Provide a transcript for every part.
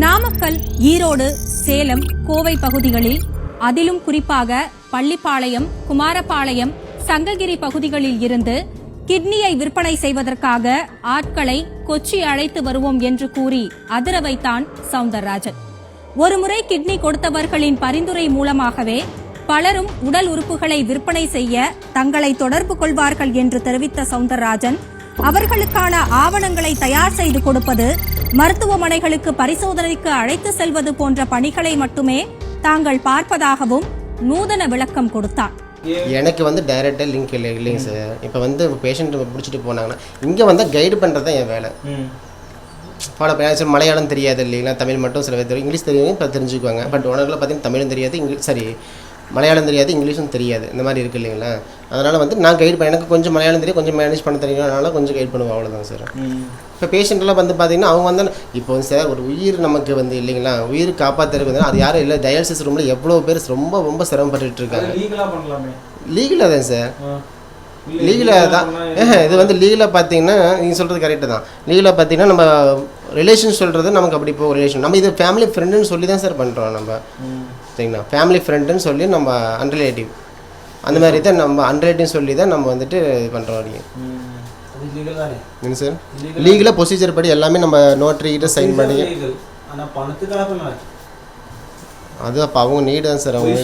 நாமக்கல், ஈரோடு, சேலம், கோவை பகுதிகளில், அதிலும் குறிப்பாக பள்ளிப்பாளையம், குமாரபாளையம், சங்ககிரி பகுதிகளில் இருந்து கிட்னியை விற்பனை செய்வதற்காக ஆட்களை கொச்சி அழைத்து வருவோம் என்று கூறி அதிர வைத்தான் சவுந்தரராஜன். ஒருமுறை கிட்னி கொடுத்தவர்களின் பரிந்துரை மூலமாகவே பலரும் உடல் உறுப்புகளை விற்பனை செய்ய தங்களை தொடர்பு கொள்வார்கள் என்று தெரிவித்த சவுந்தரராஜன், அவர்களுக்கான ஆவணங்களை தயார் செய்து கொடுப்பது, மருத்துவமனைகளுக்கு பரிசோதனைக்கு அழைத்து செல்வது போன்ற பணிகளை மட்டுமே தாங்கள் பார்ப்பதாகவும் நூதன விளக்கம் கொடுத்தார். எனக்கு டைரக்டா லிங்க் இல்லைங்க சார். இப்போ பேஷண்ட் பிடிச்சிட்டு போனாங்கன்னா இங்கே கைடு பண்ணுறது தான் என் வேலை. ஃபாலோ பண்ண மலையாளம் தெரியாது இல்லைங்களா, தமிழ் மட்டும் சில பேர் தெரியும், இங்கிலீஷ் தெரியும், இப்போ தெரிஞ்சுக்குவாங்க. பட் உனக்குள்ள பார்த்தீங்கன்னா தமிழும் தெரியாது, மலையாளம் தெரியாது, இங்கிலீஷும் தெரியாது, இந்த மாதிரி இருக்குது இல்லைங்களா. அதனால் நான் கைட் பண்ண, எனக்கு கொஞ்சம் மலையாளம் தெரியும், கொஞ்சம் மேனேஜ் பண்ண தெரியும், அதனால் கொஞ்சம் கைட் பண்ணுவோம், அவ்வளோதான் சார். இப்போ பேஷண்ட்லாம் பார்த்தீங்கன்னா அவங்க இப்போ சார் ஒரு உயிர் நமக்கு இல்லைங்களா, உயிர் காப்பாற்றுறதுக்கு அது யாரும் இல்லை. டயாலிசிஸ் ரூமில் எவ்வளோ பேர் ரொம்ப ரொம்ப சிரமப்பட்டு இருக்காங்க. லீகலாக தான் சார், லீகலாக தான். இது லீகலாக பார்த்தீங்கன்னா நீங்கள் சொல்கிறது கரெக்டு தான். லீகலாக பார்த்தீங்கன்னா நம்ம ரிலேஷன் சொல்கிறது நமக்கு அப்படி இப்போ ரிலேஷன், நம்ம இது ஃபேமிலி ஃப்ரெண்டுன்னு சொல்லி தான் சார் பண்ணுறோம். நம்ம சரிங்களா, ஃபேமிலி ஃப்ரெண்டுன்னு சொல்லி நம்ம அன்ரிலேட்டிவ் அந்த மாதிரி தான், நம்ம அன்ரிலேட்டிவ் சொல்லி தான் நம்ம இது பண்ணுறோம். என்ன சார் லீகலாக ப்ரொசீஜர் படி எல்லாமே நம்ம நோட்டரிக்கிட்ட சைன் பண்ணி, அது அப்போ அவங்க நீடு தான் சார். அவங்க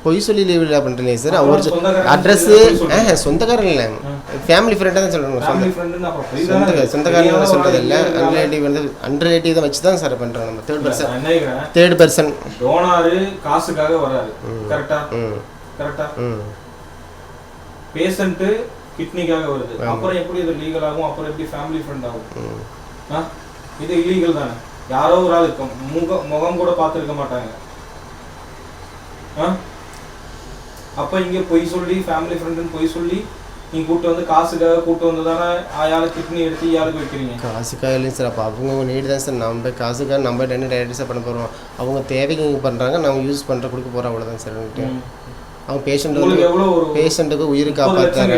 பொய் சொல்லி லீவில் பண்ணுறீங்க சார். அவர் அட்ரஸ்ஸு சொந்தக்காரன் இல்லை, ஃபேமிலி ஃப்ரெண்டாக தான் சொல்கிறோம். சொந்தக்காரன் சொல்கிறது இல்லை, அன்ரிலேட்டிவ் தான் வச்சு தான் சார் பண்ணுறோம். நம்ம தேர்ட் பர்சன் காசுக்காக வராரு. கரெக்டா? கரெக்டா? பேஷண்ட் கிட்னிக்காக வருது. அப்புறம் எப்படி இது லீகல் ஆகும்? அப்புறம் எப்படி ஃபேமிலி ஃப்ரெண்ட் ஆகும்? இது இல்லீகல் தானே. யாரோ ஒரு ஆள் முகம் கூட பார்த்துருக்க மாட்டாங்க. அப்ப இங்க பொய் சொல்லி ஃபேமிலி ஃப்ரெண்டுன்னு பொய் சொல்லி நீங்க கூட்டு காசுக்காக கூட்டு தானே ஆயால கிட்னி எடுத்து இயாளுக்கு வைக்கிறீங்க. காசுக்காக இல்லைங்க சார். அப்போ அவங்க நீடு தான் சார். நம்ம காசுக்காக நம்ம என்ன டயட்டிஸாக பண்ண போகிறோம், அவங்க தேவைக்கு இங்கே பண்ணுறாங்க, நம்ம யூஸ் பண்ணுற கொடுக்க போகிறோம், அவ்வளோதான் சார். அவங்க பேஷண்ட்டுக்கு உயிர் காப்பாற்றுறாங்க.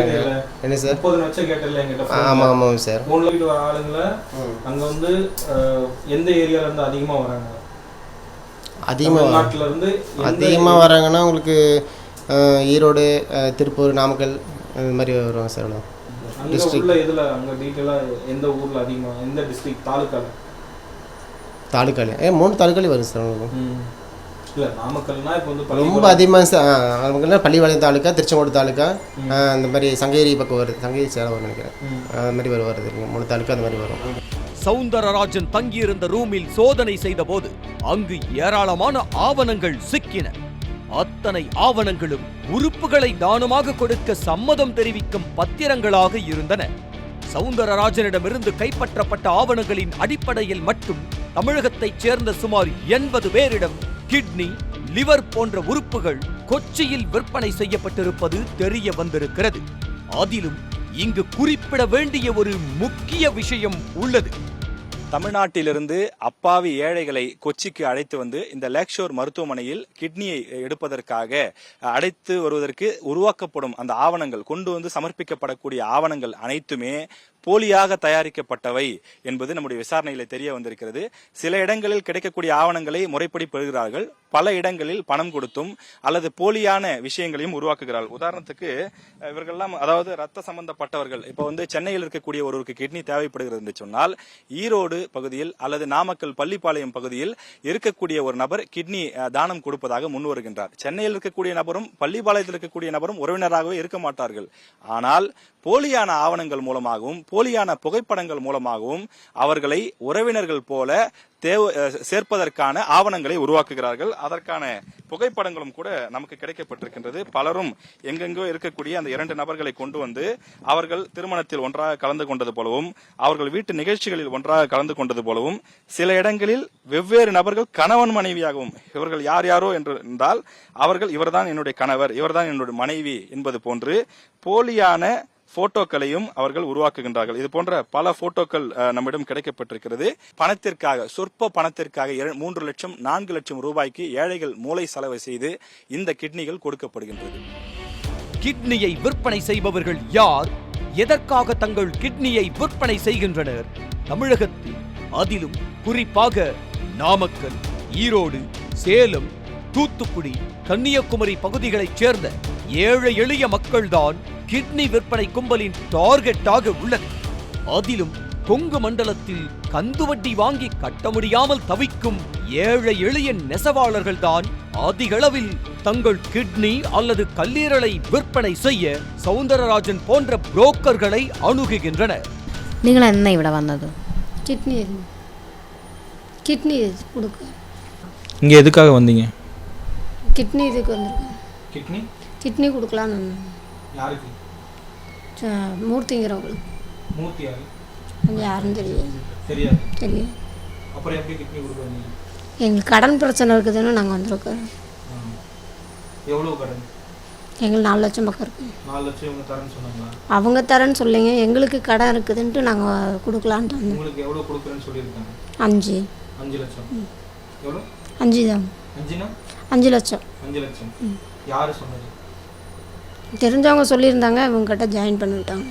என்ன சார் 30 லட்சம் கேட்டல என்கிட்ட. ஆமாம் ஆமாம் சார். வர ஆளுங்களை அங்கே எந்த ஏரியால இருந்து அதிகமாக வராங்க? அதிகமாக வராங்கன்னா உங்களுக்கு ஈரோடு, திருப்பூர், நாமக்கல் இந்த மாதிரி வருவாங்க சார். டிஸ்ட்ரிக்ட்ல எதுல அங்க டீடைலா எந்த ஊர்ல அதிகமா, எந்த டிஸ்ட்ரிக்ட், தாலுக்கால 3 தாலுக்காலே வரும் சார். இல்ல நாமக்கல்னா இப்போ ரொம்ப அதிகமாக சார். அவங்கன்னா பள்ளிப்பாளையம் தாலுக்கா, திருச்செங்கோடு தாலுக்கா, அந்த மாதிரி சங்ககிரி பக்கம் வருது, சங்ககிரி சேலம் வரும்னு நினைக்கிறேன். அது மாதிரி வருது 3 தாலுக்கா அந்த மாதிரி வரும். சவுந்தரராஜன் தங்கியிருந்த ரூமில் சோதனை செய்த போது அங்கு ஏராளமான ஆவணங்கள் சிக்கின. அத்தனை ஆவணங்களும் உறுப்புகளை தானமாக கொடுக்க சம்மதம் தெரிவிக்கும் பத்திரங்களாக இருந்தன. சவுந்தரராஜனிடமிருந்து கைப்பற்றப்பட்ட ஆவணங்களின் அடிப்படையில் மட்டும் தமிழகத்தைச் சேர்ந்த சுமார் 80 பேரிடம் கிட்னி, லிவர் போன்ற உறுப்புகள் கொச்சியில் விற்பனை செய்யப்பட்டிருப்பது தெரிய வந்திருக்கிறது. அதிலும் இங்கு குறிப்பிட வேண்டிய ஒரு முக்கிய விஷயம் உள்ளது. தமிழ்நாட்டிலிருந்து அப்பாவி ஏழைகளை கொச்சிக்கு அழைத்து இந்த லேக்ஷோர் மருத்துவமனையில் கிட்னியை எடுப்பதற்காக அழைத்து வருவதற்கு உருவாக்கப்படும் அந்த ஆவணங்கள், கொண்டு சமர்ப்பிக்கப்படக்கூடிய ஆவணங்கள் அனைத்துமே போலியாக தயாரிக்கப்பட்டவை என்பது நம்முடைய விசாரணையில தெரிய வந்திருக்கிறது. சில இடங்களில் கிடைக்கக்கூடிய ஆவணங்களை முறைப்படி பெறுகிறார்கள், பல இடங்களில் பணம் கொடுத்தும் அல்லது போலியான விஷயங்களையும் உருவாக்குகிறார்கள். உதாரணத்துக்கு இவர்கள்லாம் அதாவது ரத்த சம்பந்தப்பட்டவர்கள் இப்போ சென்னையில் இருக்கக்கூடிய ஒருவருக்கு கிட்னி தேவைப்படுகிறது என்று சொன்னால், ஈரோடு பகுதியில் அல்லது நாமக்கல் பள்ளிப்பாளையம் பகுதியில் இருக்கக்கூடிய ஒரு நபர் கிட்னி தானம் கொடுப்பதாக முன் வருகின்றார். சென்னையில் இருக்கக்கூடிய நபரும் பள்ளிப்பாளையத்தில் இருக்கக்கூடிய நபரும் உறவினராகவே இருக்க மாட்டார்கள். ஆனால் போலியான ஆவணங்கள் மூலமாகவும் போலியான புகைப்படங்கள் மூலமாகவும் அவர்களை உறவினர்கள் போல சேர்ப்பதற்கான ஆவணங்களை உருவாக்குகிறார்கள். அதற்கான புகைப்படங்களும் கூட நமக்கு கிடைக்கப்பட்டிருக்கின்றது. பலரும் எங்கெங்கோ இருக்கக்கூடிய அந்த 2 நபர்களை கொண்டு அவர்கள் திருமணத்தில் ஒன்றாக கலந்து கொண்டது போலவும், அவர்கள் வீட்டு நிகழ்ச்சிகளில் ஒன்றாக கலந்து கொண்டது போலவும், சில இடங்களில் வெவ்வேறு நபர்கள் கணவன் மனைவியாகவும், இவர்கள் யார் யாரோ என்று இருந்தால் அவர்கள் இவர்தான் என்னுடைய கணவர், இவர்தான் என்னுடைய மனைவி என்பது போன்று போலியான போட்டோக்களையும் அவர்கள் உருவாக்குகின்றார்கள். இது போன்ற பல போட்டோக்கள் நம்மிடம் கிடைக்கப்பட்டிருக்கிறது. பணத்திற்காக, சொற்ப பணத்திற்காக 3 லட்சம் 4 லட்சம் ரூபாய்க்கு ஏழைகள் மூளை செலவு செய்து இந்த கிட்னிகள் கொடுக்கப்படுகின்றது. கிட்னியை விற்பனை செய்பவர்கள் யார், எதற்காக தங்கள் கிட்னியை விற்பனை செய்கின்றனர்? தமிழகத்தில், அதிலும் குறிப்பாக நாமக்கல், ஈரோடு, சேலம், தூத்துக்குடி, கன்னியாகுமரி பகுதிகளைச் சேர்ந்த ஏழை எளிய மக்கள்தான் கிட்னி விற்பனை கும்பலின் டார்கெட்டாக உள்ளது. அதிலும் கொங்கு மண்டலத்தில் கந்துவட்டி வாங்கி கட்ட முடியாமல் தவிக்கும் ஏழை எளிய நெசவாளர்கள்தான் அதிகளவில் தங்கள் கிட்னி அல்லது கல்லீரலை விற்பனை செய்ய சவுந்தரராஜன் போன்ற புரோக்கர்களை அணுகுகின்றனர். നിങ്ങൾ എന്നാ ഇവിടെ വന്നത്? கிட்னி கொடுக்க இங்கே எதுக்காக வந்தீங்க? கிட்னி இதுக்கு வந்திருக்கேன். கிட்னி கொடுக்கலான்னு வந்தேன். யாருக்கு? மூர்த்திங்கிறவங்களுக்கு. மூர்த்தி யாரு? அங்கே யாருன்னு தெரியாது. தெரியாது. அப்புறம் எப்படி கிட்னி கொடுக்க வந்தீங்க? எங்களுக்கு கடன் பிரச்சனை இருக்குதுன்னு நாங்கள் வந்திருக்கோம். எவ்வளோ கடன்? எங்களுக்கு 4 லட்சம் பக்கம் இருக்குது. 4 லட்சம் இவங்க தரேன்னு சொன்னாங்களா? அவங்க தரேன்னு சொல்லிங்க, எங்களுக்கு கடன் இருக்குதுன்ட்டு நாங்கள் கொடுக்கலான்ட்டு வந்தோம். உங்களுக்கு எவ்வளோ கொடுக்குறேன்னு சொல்லியிருக்காங்க? 5 லட்சம். எவ்வளோ? 5 தான். 5 லட்சம். 5 லட்சம். யார் சொன்னது? தெரிஞ்சவங்க சொல்லியிருந்தாங்க, இவங்ககிட்ட ஜாயின் பண்ணிவிட்டாங்க.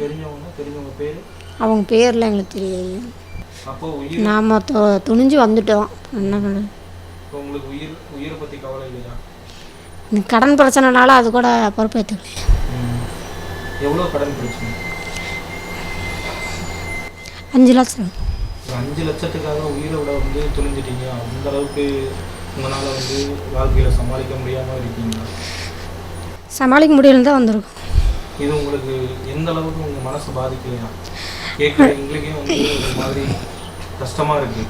தெரிஞ்சவங்க பேர்? அவங்க பேர்லாம் எங்களுக்கு தெரியாது. அப்போ நாம் துணிஞ்சு வந்துட்டோம். என்ன பண்ண? உங்களுக்கு உயிரை பற்றி கவலை இல்லையா? இந்த கடன் பிரச்சனைனால அது கூட பொறுப்பேற்றுக்கலையே. எவ்வளோ கடன் பிரச்சனை? 5 லட்சம். 5 லட்சத்துக்காக உயிரை விட துணிஞ்சிட்டீங்க. அந்த அளவுக்கு உங்களால் வாழ்க்கையில் சமாளிக்க முடியாமல் இருக்கீங்களா? சமாளிக்க முடியலன்னு தான் வந்திருக்கோம். இது உங்களுக்கு எந்த அளவுக்கு உங்கள் மனசு பாதிக்கலையா? கேட்குற எங்களுக்கே ஒரு மாதிரி கஷ்டமாக இருக்குது.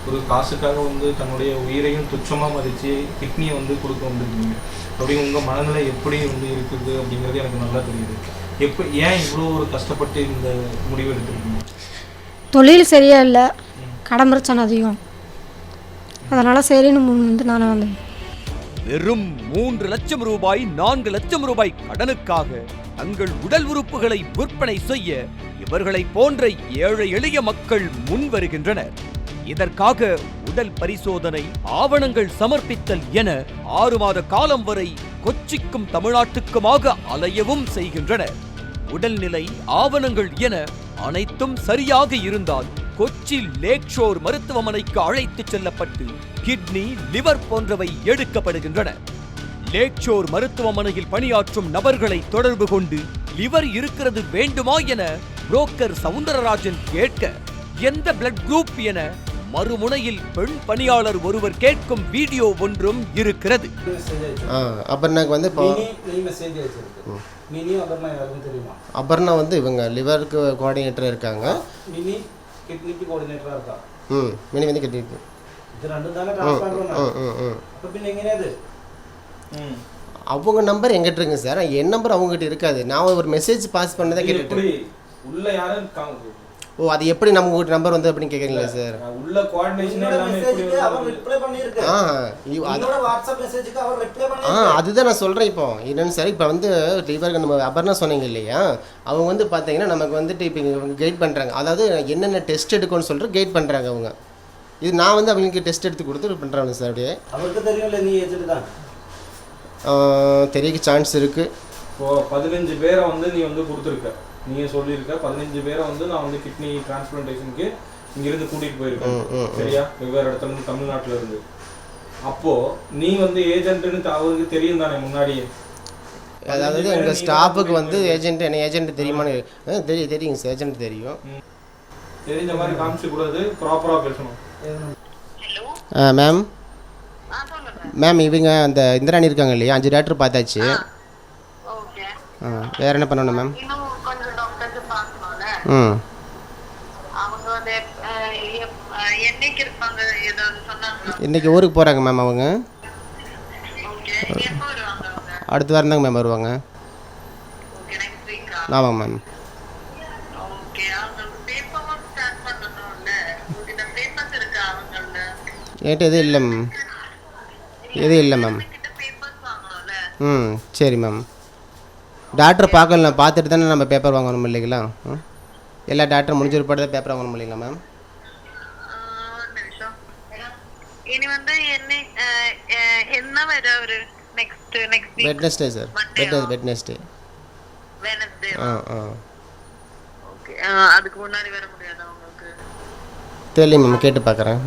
ஒரு காசுக்காக தன்னுடைய உயிரையும் துச்சமாக மதித்து கிட்னியை கொடுக்க வந்திருக்கீங்க. அப்படி உங்கள் மனநிலை எப்படி இருக்குது அப்படிங்கிறது எனக்கு நல்லா தெரியுது. ஏன் இவ்வளோ ஒரு கஷ்டப்பட்டு இந்த முடிவு எடுத்துருக்கீங்க? தொழில் சரியா இல்லை, கடன் பிரச்சனை அதிகம். அதனால் சரின்னு நானே வந்தேன். வெறும் 3 லட்சம் ரூபாய் 4 லட்சம் ரூபாய் கடனுக்காக தங்கள் உடல் உறுப்புகளை விற்பனை செய்ய இவர்களை போன்ற ஏழை எளிய மக்கள் முன் வருகின்றனர். இதற்காக உடல் பரிசோதனை, ஆவணங்கள் சமர்ப்பித்தல் என 6 மாத காலம் வரை கொச்சிக்கும் தமிழ்நாட்டுக்குமாக அலையவும் செய்கின்றனர். உடல்நிலை, ஆவணங்கள் என அனைத்தும் சரியாக இருந்தால் கொச்சி லேக் ஷோர் மருத்துவமனைக்கு அழைத்துச் செல்லப்பட்டு கிட்னி, லிவர் போன்றவை எடுக்கப்படுகின்றன. லேக் ஷோர் மருத்துவமனையில் பணியாற்றும் நபர்களை தொடர்பு கொண்டு லிவர் இருக்கிறது வேண்டுமா என புரோக்கர் சவுந்தரராஜன் கேட்க, எந்த பிளட் குரூப் என மறுமுனையில் பெண் பணியாளர் ஒருவர் கேட்கும் வீடியோ ஒன்றும் இருக்கிறது. அபர்ணா இவங்க லிவருக்கு கோஆர்டினேட்டர் இருக்காங்க. கிட்னிக்கு கோஆர்டினேட்டரா இருக்கா? மினி கிட்னிக்கு. இது ரெண்டும் தான ட்ரான்ஸ்ஃபர் பண்ணனும். அப்ப பின்ன எங்கனது? அவங்க நம்பர் எங்கிட்ட இருக்குங்க சார். என் நம்பர் அவங்க கிட்ட இருக்காது. நான் ஒரு மெசேஜ் பாஸ் பண்ணதா கேட்டுட்டு. உள்ள யாரும் காங்க. ஓ, அது எப்படி நம்ம நம்பர் அப்படின்னு கேக்குறீங்களா சார்? உள்ள கோஆர்டினேஷன் எல்லாமே எப்படி அவர் ரிப்ளை பண்ணிருக்கு. என்னோட வாட்ஸ்அப் மெசேஜுக்கு அவர் ரிப்ளை பண்ணிருக்கு. அதுதான் நான் சொல்றேன். இப்போ என்னன்னு சார், இப்போ லிவருக்கு நம்ம அபர்ணா சொன்னீங்க இல்லையா, அவங்க பாத்தீங்கன்னா நமக்கு இப்போ கைட் பண்றாங்க. அதாவது என்னென்ன டெஸ்ட் எடுக்கணும்னு சொல்லிட்டு கைட் பண்றாங்க அவங்க. இது நான் அவங்களுக்கு டெஸ்ட் எடுத்து கொடுத்து பண்றாங்க சார். அப்படியே அவருக்கு தெரியும்ல நீ ஏஜென்ட் தான். தெரியக்கு சான்ஸ் இருக்கு. இப்போ 15 பேரை நீ கொடுத்துருக்க. நீ சொல்லியிருக்க 15 பேரை நான் கிட்னி டிரான்ஸ்பிளான்டேஷனுக்கு இங்கிருந்து கூட்டிகிட்டு போயிருக்கேன். சரியா? வெவ்வேறு இடத்துல இருந்து, தமிழ்நாட்டில் இருந்து. அப்போ நீ ஏஜென்ட்னு அவருக்கு தெரியும் தானே முன்னாடியே? அதாவது எங்கள் ஸ்டாஃபுக்கு ஏஜென்ட், என்ன ஏஜென்ட் தெரியுமான்னு தெரியுங்க சார். ஏஜென்ட் தெரியும். தெரிஞ்ச மாதிரி காமிச்சு கூடாது, ப்ராப்பராக பேசணும். மேம் மேம் இவங்க அந்த இந்திராணி இருக்காங்க இல்லையா, 5 டாக்டர் பார்த்தாச்சு. வேற என்ன பண்ணணும் மேம்? இன்னைக்கு ஊருக்கு போகிறாங்க மேம். அவங்க அடுத்த வாரம் தாங்க மேம் வருவாங்க. ஆமாங்க மேம். என்கிட்ட எதுவும் இல்லை மேம். எதுவும் இல்லை மேம். சரி மேம். டாக்டர் பார்க்கலாம், பார்த்துட்டு தானே நம்ம பேப்பர் வாங்கணும் இல்லைங்களா? எல்லா டாக்டர் முடிஞ்ச ஒரு தான் பேப்பர் வாங்கணும் இல்லைங்களா ma'am? Wednesday sir. Wednesday. Okay. அதுக்கு முன்னாடி வர முடியாதா உங்களுக்கு? தெரியல மேம், கேட்டு பார்க்குறேன்.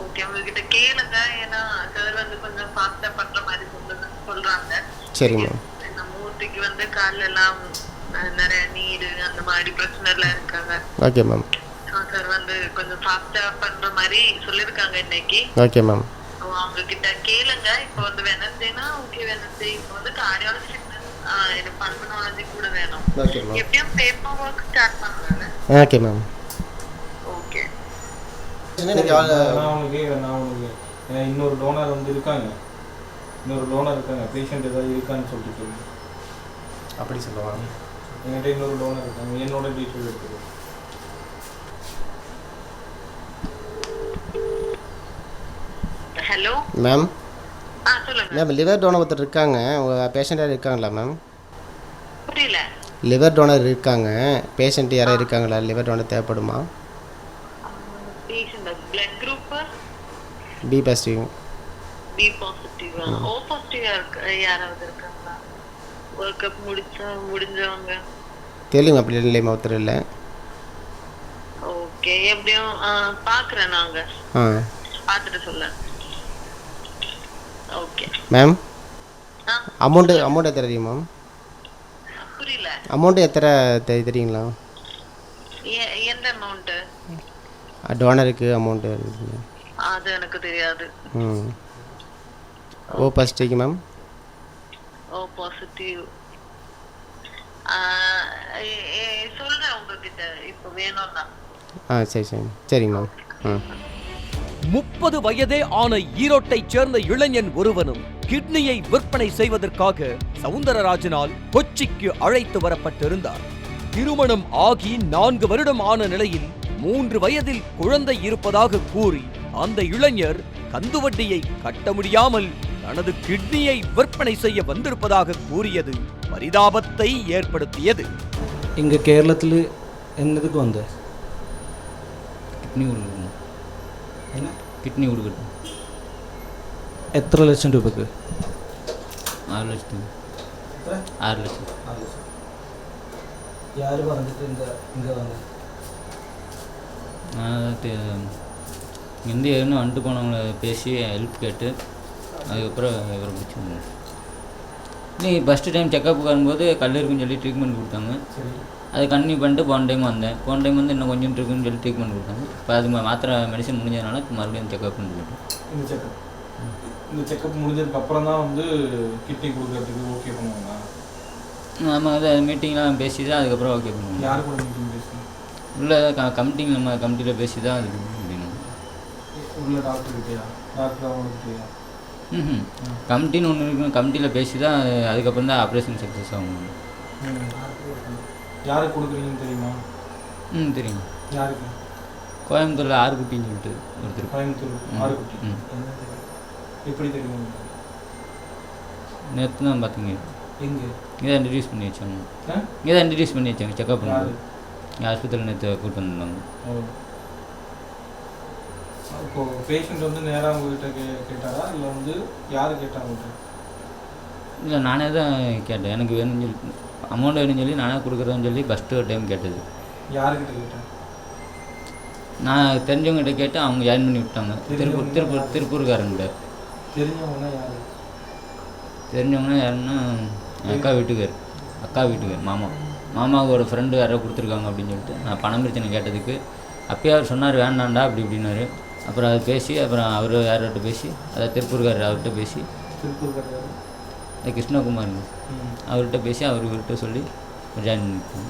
ஓகே, உங்ககிட்ட கேளுங்க. ஏன்னா சார் வந்து கொஞ்சம் ஃபாஸ்டா பண்ற மாதிரி சொல்றாங்க. சரி மேம். இந்த மூர்த்திக்கு வந்து கால்ல எல்லாம் நிறைய நீர் அந்த மாதிரி பிரச்சனை எல்லாம் இருக்காங்க. Okay ma'am. சார் வந்து கொஞ்சம் ஃபாஸ்டா பண்ற மாதிரி சொல்லிருக்காங்க இன்னைக்கு. Okay ma'am. அவங்க கிட்ட கேளுங்க. இப்போ வந்து வெனஸ்டேனா ஓகே, வெனஸ்டே. இப்போ வந்து கார்டியாலஜி எனக்கு பல்மனாலஜி கூட வேணும். Okay ma'am. எப்படியும் பேப்பர் ஒர்க் ஸ்டார்ட் பண்ணலாம்ல? Okay ma'am. ஓகே. நான் உனக்கு இன்னொரு டோனர் வந்து இருக்காங்க, பேஷண்ட் ஏதாவது இருக்கான்னு சொல்லிட்டு சொல்லுங்க. அப்படி சொல்லுவாங்க. என்கிட்ட இன்னொரு டோனர் இருக்காங்க, என்னோட டீட்டெயில் எடுத்துக்கோ. Hello ma'am. சொல்லுங்க. மேம், லிவர் டோனர் ஒருத்தர் இருக்காங்க, உங்கள் பேஷண்ட் யாரும் இருக்காங்களா மேம்? புரியல. லிவர் டோனர் இருக்காங்க, பேஷண்ட் யாரும் இருக்காங்களா? லிவர் டோனர் தேவைப்படுமா? Patient blood group B positive. B positive. O positive யாராவது இருக்காங்களா? ஒர்க் அப் முடிஞ்சவங்க? தெரியல, அப்படி இல்லைம்மா, ஒருத்தர் இல்லை. ஓகே, எப்படியும் பார்க்குறேன். நாங்கள் பார்த்துட்டு சொல்ல. Okay ma'am. அமௌண்ட்டு எத்தனை தெரியும் மேம்? புரியல. அமௌண்ட்டு எத்தனை தெரியுங்களா? எந்த அமௌண்ட்டு? டோனருக்கு அமௌண்ட்டு அது எனக்கு தெரியாது. O positive ma'am. O positive சொல்கிறேன் உங்ககிட்ட இப்போ வேணும்னா. சரிங்க மேம். 30 வயதே ஆன ஈரோட்டைச் சேர்ந்த இளைஞன் ஒருவனும் கிட்னியை விற்பனை செய்வதற்காக சவுந்தரராஜனால் கொச்சிக்கு அழைத்து வரப்பட்டிருந்தார். திருமணம் ஆகி 4 வருடம் ஆன நிலையில் 3 வயதில் குழந்தை இருப்பதாக கூறி அந்த இளைஞர் கந்துவட்டியை கட்ட முடியாமல் தனது கிட்னியை விற்பனை செய்ய வந்திருப்பதாக கூறியது பரிதாபத்தை ஏற்படுத்தியது. இங்கே கேரளத்தில் என்னதுக்கு வந்த? കിഡ്നി കൊടുക്കണം. என்ன? കിഡ്നി കൊടുക്കണം. എത്ര ലക്ഷം രൂപക്ക്? 6 ലക്ഷത്തിന്. 6 ലക്ഷം. யார் പറഞ്ഞിട്ട് இங்கே வந்த? இந்தியா வந்துட்டு போனவங்கள பேசி ஹெல்ப் கேட்டு அதுக்கப்புறம் இவரை பிடிச்சி. நீ ஃபஸ்ட்டு டைம் செக்கப்புக்கு வரும்போது கல் இருக்குன்னு சொல்லி ட்ரீட்மெண்ட் கொடுத்தாங்க. அது கண்டினியூ பண்ணிட்டு போன டைம் வந்து இன்னும் கொஞ்சம் இருக்குன்னு சொல்லி ட்ரீட்மெண்ட் கொடுத்தாங்க. இப்போ அது மாத்திரை மெடிசன் முடிஞ்சதுனால இப்போ மறுபடியும் செக்கப் பண்ணிட்டு இந்த செக்கப் முடிஞ்சதுக்கு அப்புறம் தான் வந்து கிட்னி கொடுக்கறதுக்கு ஓகே பண்ணுவாங்க. ஆமாம், அது மீட்டிங்லாம் பேசி தான் அதுக்கப்புறம் ஓகே பண்ணுவாங்க. யார் கூட மீட்டிங் பேசணும்? உள்ள கமிட்டிங் நம்ம கமிட்டியில் பேசி தான் அது முடியணும். உள்ள டாக்டர்கிட்டயா? டாக்டர் அவங்ககிட்டயா? கமிட்டின்னு ஒன்று இருக்குன்னு கமிட்டியில் பேசி தான் அதுக்கப்புறம் தான் ஆப்ரேஷன் சக்ஸஸ் ஆகும். யாருக்கு கொடுக்குறீங்கன்னு தெரியுமா? தெரியும். யாருக்கு? கோயம்புத்தூரில் ஆறுக்குட்டின்னு சொல்லிட்டு ஒருத்தர். கோயம்புத்தூர் ஆறுக்குட்டி. எப்படி தெரியும்? நேற்று தான் பார்த்தீங்க. எங்கே? இங்கே தான் இன்ட்ரடியூஸ் பண்ணி வச்சாங்க. செக்அப் பண்ணி ஹாஸ்பிட்டலில் நேற்று கூப்பிட்டு வந்திருந்தாங்க. இப்போ பேஷண்ட் வந்து நேராக உங்கள்கிட்ட கேட்டாரா இல்லை வந்து யார் கேட்டாங்க? இல்லை, நானே தான் கேட்டேன். எனக்கு வேணும்னு சொல்லி அமௌண்ட் வேணும்னு சொல்லி நானே கொடுக்குறேன்னு சொல்லி ஃபஸ்ட்டு ஒரு டைம் கேட்டது. யாருக்கிட்ட கேட்டேன்? நான் தெரிஞ்சவங்ககிட்ட கேட்டு அவங்க ஜாயின் பண்ணி விட்டாங்க. திருப்பூர்காரங்கிட்ட. தெரிஞ்சவங்கன்னா யாருன்னா அக்கா வீட்டுக்கார் மாமாவுக்கு ஒரு ஃப்ரெண்டு யாரோ கொடுத்துருக்காங்க அப்படின்னு சொல்லிட்டு நான் பணம் பிரச்சனை கேட்டதுக்கு அப்பயே அவர் சொன்னார் வேண்டாண்டா அப்படி இப்படின்னாரு. அப்புறம் அதை பேசி அப்புறம் அவர் யார்கிட்ட பேசி அதை திருப்பூர்கார் அவர்கிட்ட பேசி கிருஷ்ணகுமார் அவர்கிட்ட பேசி அவர்கிட்ட சொல்லி ஜாயின் பண்ணிருக்கோம்.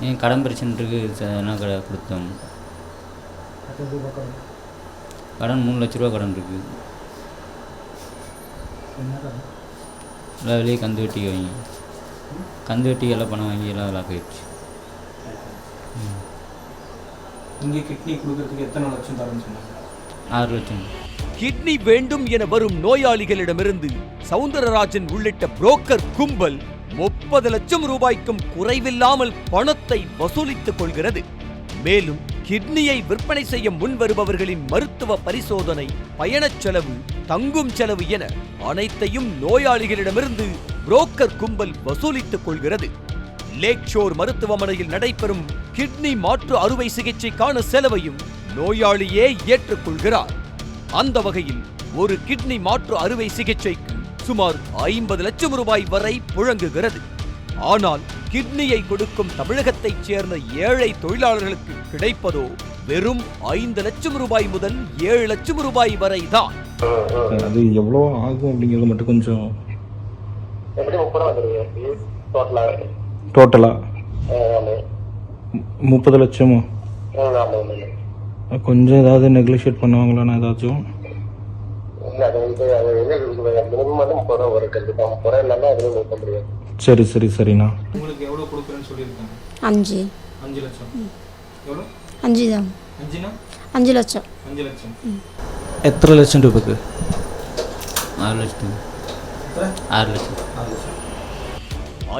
என் கடன் பிரச்சனை இருக்குது, என்ன கடை கொடுத்தோம். கடன் 3 லட்ச ரூபா கடன் இருக்குது. எல்லாம் வெளியே கந்து வெட்டி எல்லாம் பணம் வாங்கி எல்லாம் லாக் ஆகிடுச்சு. இங்கே கிட்னி கொடுக்கறதுக்கு எத்தனை லட்சம் தரேன்னு சொன்னாங்க? 6 லட்சம். கிட்னி வேண்டும் என வரும் நோயாளிகளிடமிருந்து சவுந்தரராஜன் உள்ளிட்ட புரோக்கர் கும்பல் 30 லட்சம் ரூபாய்க்கும் குறைவில்லாமல் பணத்தை வசூலித்துக் கொள்கிறது. மேலும் கிட்னியை விற்பனை செய்ய முன் வருபவர்களின் மருத்துவ பரிசோதனை, பயணச் செலவு, தங்கும் செலவு என அனைத்தையும் நோயாளிகளிடமிருந்து புரோக்கர் கும்பல் வசூலித்துக் கொள்கிறது. லேக் ஷோர் மருத்துவமனையில் நடைபெறும் கிட்னி மாற்று அறுவை சிகிச்சைக்கான செலவையும் நோயாளியே ஏற்றுக்கொள்கிறார். அந்த வகையில் ஒரு கிட்னி மாற்று அறுவை சிகிச்சைக்கு சுமார் 50 லட்சம் ரூபாய் வரை புழங்குகிறது. ஆனால் கிட்னியை கொடுக்கும் தமிழகத்தைச் சேர்ந்த ஏழை தொழிலாளர்களுக்கு கிடைப்பதோ வெறும் 5 லட்சம் ரூபாய் முதல் 7 லட்சம் ரூபாய் வரை தான். அது எவ்வளோ ஆகும் அப்படிங்கிறது மட்டும் கொஞ்சம் டோட்டலா 30 லட்சமா? கொஞ்சம் ஏதாவது நெக்லிஷியேட் பண்ணுவாங்களாண்ணா ஏதாச்சும்? சரி சரி சரிண்ணா. உங்களுக்கு எவ்வளோ கொடுக்குறேன்னு சொல்லியிருக்காங்க? 5 லட்சம். எவ்வளோ? 5 தான். 5 லட்சம். 5 லட்சம். എത്ര ലക്ഷം രൂപക്ക്? 6 லட்சம். 6 லட்சம்.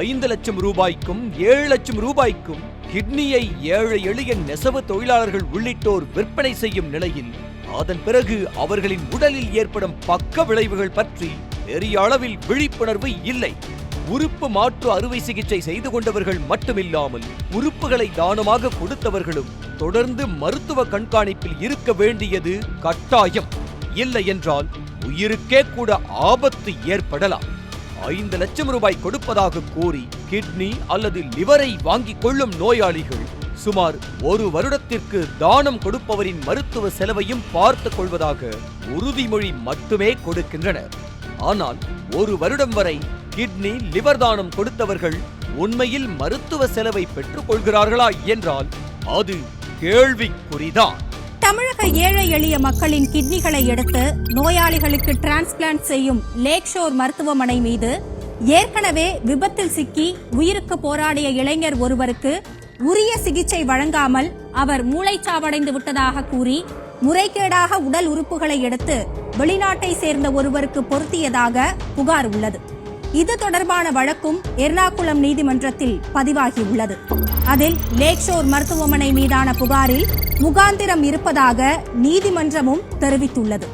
5 லட்சம் ரூபாய்க்கும் 7 லட்சம் ரூபாய்க்கும் கிட்னியை ஏழை எளிய நெசவு தொழிலாளர்கள் உள்ளிட்டோர் விற்பனை செய்யும் நிலையில் அதன் பிறகு அவர்களின் உடலில் ஏற்படும் பக்க விளைவுகள் பற்றி பெரிய அளவில் விழிப்புணர்வு இல்லை. உறுப்பு மாற்று அறுவை சிகிச்சை செய்து கொண்டவர்கள் மட்டுமில்லாமல் உறுப்புகளை தானமாக கொடுத்தவர்களும் தொடர்ந்து மருத்துவ கண்காணிப்பில் இருக்க வேண்டியது கட்டாயம். இல்லை என்றால் உயிருக்கே கூட ஆபத்து ஏற்படலாம். 5 லட்சம் ரூபாய் கொடுப்பதாக கூறி கிட்னி அல்லது லிவரை வாங்கிக் கொள்ளும் நோயாளிகள் சுமார் 1 வருடத்திற்கு தானம் கொடுப்பவரின் மருத்துவ செலவையும் பார்த்துக் கொள்வதாக உறுதிமொழி மட்டுமே கொடுக்கின்றனர். ஆனால் 1 வருடம் வரை கிட்னி லிவர் தானம் கொடுத்தவர்கள் உண்மையில் மருத்துவ செலவை பெற்றுக் கொள்கிறார்களா என்றால் அது கேள்விக்குறிதான். தமிழக ஏழை எளிய மக்களின் கிட்னிகளை எடுத்து நோயாளிகளுக்கு டிரான்ஸ்பிளான்ட் செய்யும் லேக் ஷோர் மருத்துவமனை மீது ஏற்கனவே விபத்தில் சிக்கி உயிருக்கு போராடிய இளைஞர் ஒருவருக்கு உரிய சிகிச்சை வழங்காமல் அவர் மூளைச்சாவடைந்து விட்டதாக கூறி முறைகேடாக உடல் உறுப்புகளை எடுத்து வெளிநாட்டை சேர்ந்த ஒருவருக்கு பொருத்தியதாக புகார் உள்ளது. இது தொடர்பான வழக்கும் எர்ணாகுளம் நீதிமன்றத்தில் பதிவாகியுள்ளது. அதில் லேக் ஷோர் மருத்துவமனை மீதான புகாரில் முகாந்திரம் இருப்பதாக நீதிமன்றமும் தெரிவித்துள்ளது.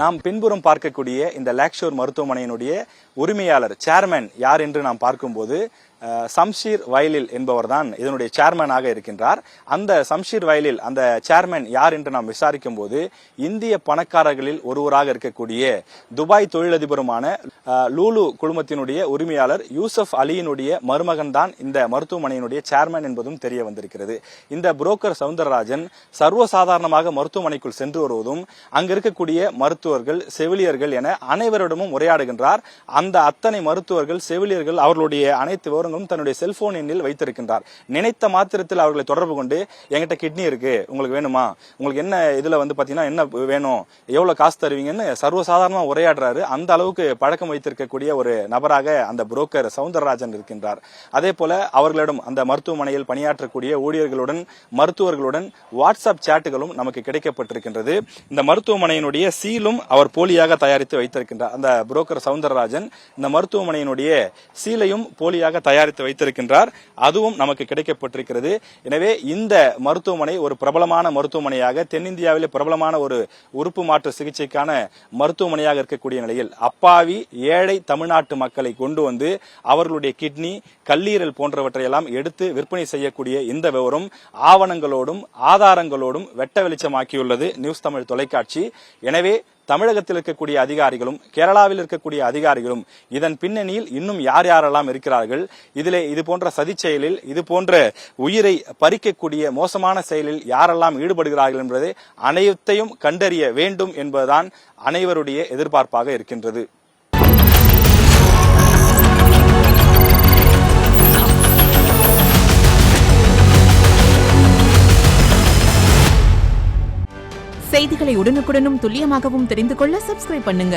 நாம் பின்புறம் பார்க்கக்கூடிய இந்த லேக் ஷோர் மருத்துவமனையினுடைய உரிமையாளர் சேர்மன் யார் என்று நாம் பார்க்கும்போது சம்ஷீர் வயலில் என்பவர் தான் இதனுடைய சேர்மனாக இருக்கின்றார். அந்த சம்ஷீர் வயலில் அந்த சேர்மன் யார் என்று நாம் விசாரிக்கும் போது இந்திய பணக்காரர்களில் ஒருவராக இருக்கக்கூடிய துபாய் தொழிலதிபருமான லூலு குழுமத்தினுடைய உரிமையாளர் யூசப் அலியினுடைய மருமகன் தான் இந்த மருத்துவமனையினுடைய சேர்மன் என்பதும் தெரிய வந்திருக்கிறது. இந்த புரோக்கர் சவுந்தரராஜன் சர்வசாதாரணமாக மருத்துவமனைக்குள் சென்று வருவதும் அங்கு இருக்கக்கூடிய மருத்துவர்கள் செவிலியர்கள் என அனைவரிடமும் உரையாடுகின்றார். அந்த அத்தனை மருத்துவர்கள் செவிலியர்கள் அவர்களுடைய அனைத்து விவரங்களும் தன்னுடைய செல்போன் எண்ணில் வைத்திருக்கின்றார். நினைத்த மாத்திரத்தில் அவர்களை தொடர்பு கொண்டு என்கிட்ட கிட்னி இருக்கு, உங்களுக்கு வேணுமா, உங்களுக்கு என்ன இதுல பாத்தீங்கன்னா என்ன வேணும், எவ்வளவு காசு தருவீங்கன்னு சர்வசாதாரணமா உரையாடுறாரு. அந்த அளவுக்கு பழக்கம் வைத்திருக்கக்கூடிய ஒரு நபராக அந்த புரோக்கர் சவுந்தரராஜன் இருக்கின்றார். அதே போல அவர்களிடம் அந்த மருத்துவமனையில் பணியாற்றக்கூடிய ஊழியர்களுடன் மருத்துவர்களுடன் வாட்ஸ்அப் சாட்டுகளும் நமக்கு கிடைக்கப்பட்டிருக்கின்றது. இந்த மருத்துவமனையினுடைய சீலும் அவர் போலியாக தயாரித்து வைத்திருக்கின்றார். அந்த புரோக்கர் சவுந்தரராஜன் இந்த மருத்துவமனையினுடைய சீலையும் போலியாக தயாரித்து வைத்திருக்கின்றார். அதுவும் நமக்கு கிடைக்கப்பட்டிருக்கிறது. எனவே இந்த மருத்துவமனை ஒரு பிரபலமான மருத்துவமனையாக தென்னிந்தியாவிலே பிரபலமான ஒரு உறுப்பு மாற்று சிகிச்சைக்கான மருத்துவமனையாக இருக்கக்கூடிய நிலையில் அப்பாவி ஏழை தமிழ்நாட்டு மக்களை கொண்டு வந்து அவர்களுடைய கிட்னி கல்லீரல் போன்றவற்றையெல்லாம் எடுத்து விற்பனை செய்யக்கூடிய இந்த விவரம் ஆவணங்களோடும் ஆதாரங்களோடும் வெட்ட வெளிச்சமாக்கியுள்ளது நியூஸ் தமிழ் தொலைக்காட்சி. எனவே தமிழகத்தில் இருக்கக்கூடிய அதிகாரிகளும் கேரளாவில் இருக்கக்கூடிய அதிகாரிகளும் இதன் பின்னணியில் இன்னும் யார் யாரெல்லாம் இருக்கிறார்கள், இதிலே இது போன்ற சதி செயலில் இது போன்ற உயிரை பறிக்கக்கூடிய மோசமான செயலில் யாரெல்லாம் ஈடுபடுகிறார்கள் என்பதை அனைத்தையும் கண்டறிய வேண்டும் என்பதுதான் அனைவருடைய எதிர்பார்ப்பாக இருக்கின்றது. செய்திகளை உடனுக்குடனும் துல்லியமாகவும் தெரிந்து கொள்ள சப்ஸ்கிரைப் பண்ணுங்க.